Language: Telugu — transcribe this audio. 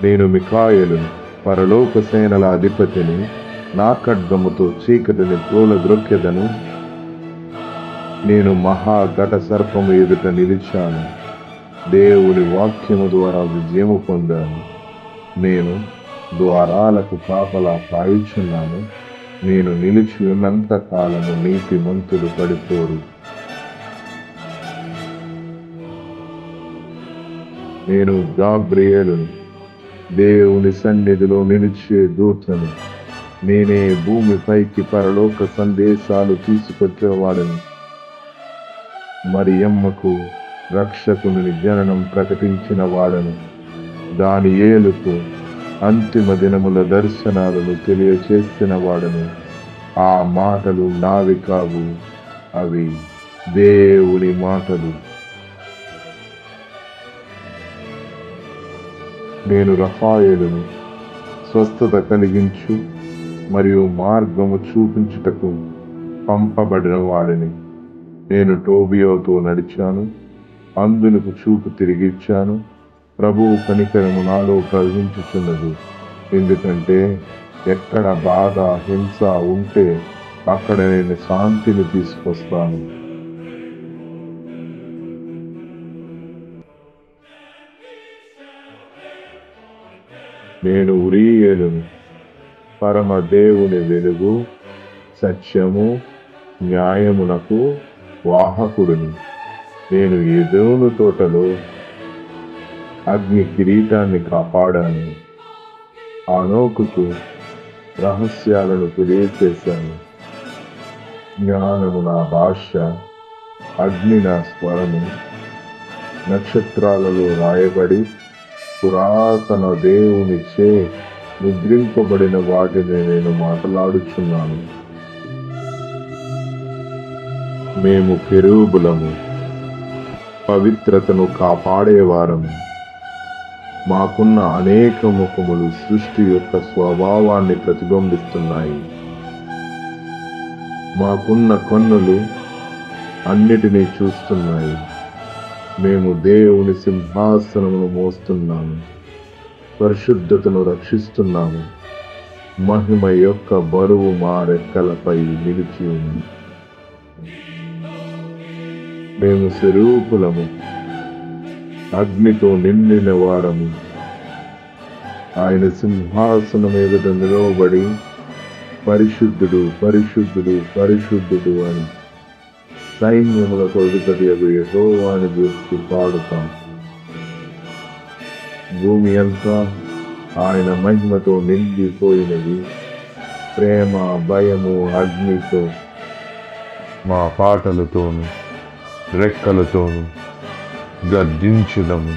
నేను మిఖాయేలును, పరలోక సేనల అధిపతిని. నా ఖడ్గముతో చీకటిని త్రోలద్రొక్కెదను. నేను మహాఘట సర్పము ఎదుట నిలిచాను. దేవుని వాక్యము ద్వారా విజయము పొందాను. నేను ద్వారాలకు కాపలా కాయుచున్నాను. నేను నిలిచి ఉన్నంత కాలము నీతిమంతులు పడిపోరు. నేను గాబ్రియేలును, దేవుని సన్నిధిలో నిలిచే దూతను. నేనే భూమిపైకి పరలోక సందేశాలు తీసుకొచ్చేవాడను. మరియమ్మకు రక్షకుని జననం ప్రకటించిన వాడను. దానియేలుకు అంతిమ దినముల దర్శనాలను తెలియచేసిన వాడను. ఆ మాటలు నావి కావు, అవి దేవుని మాటలు. నేను రఫాయేలును, స్వస్థత కలిగించు మరియు మార్గము చూపించుటకు పంపబడిన వాడిని. నేను టోబియోతో నడిచాను, అందులకు చూపు తిరిగిచ్చాను. ప్రభువు కనికరము నాలో ప్రవహించుచున్నది. ఎందుకంటే ఎక్కడ బాధ హింస ఉంటే అక్కడ నేను శాంతిని తీసుకొస్తాను. నేను ఉరీయేలును, పరమ దేవుని వెలుగు, సత్యము, న్యాయమునకు వాహకుడిని. నేను ఎదోను తోటలో అగ్ని కిరీటాన్ని కాపాడాను. హనోకుకు రహస్యాలను తెలియచేశాను. జ్ఞానము నా భాష, అగ్ని నా స్వరము. నక్షత్రాలలో రాయబడి పురాతన దేవునిచే ముద్రింపబడిన వాటిని నేను మాట్లాడుచున్నాను. మేము కెరూబులము, పవిత్రతను కాపాడేవారము. మాకున్న అనేక ముఖములు సృష్టి యొక్క స్వభావాన్ని ప్రతిబింబిస్తున్నాయి. మాకున్న కన్నులు అన్నిటినీ చూస్తున్నాయి. మేము దేవుని సింహాసనమును మోస్తున్నాము, పరిశుద్ధతను రక్షిస్తున్నాము. మహిమ యొక్క బరువు మా రెక్కలపై నిలిచి ఉంది. మేము స్వరూపులము, అగ్నితో నిండిన వారము. ఆయన సింహాసనం ఎదుట నిలవబడి పరిశుద్ధుడు, పరిశుద్ధుడు, పరిశుద్ధుడు అని సైన్యములకు అధిపతియగు యెహోవాను గురించి పాడుతాం. భూమి అంతా ఆయన మహిమతో నిండిపోయినది. ప్రేమ, భయము, అగ్నితో మా పాటలతోను రెక్కలతోను గర్జించుదము.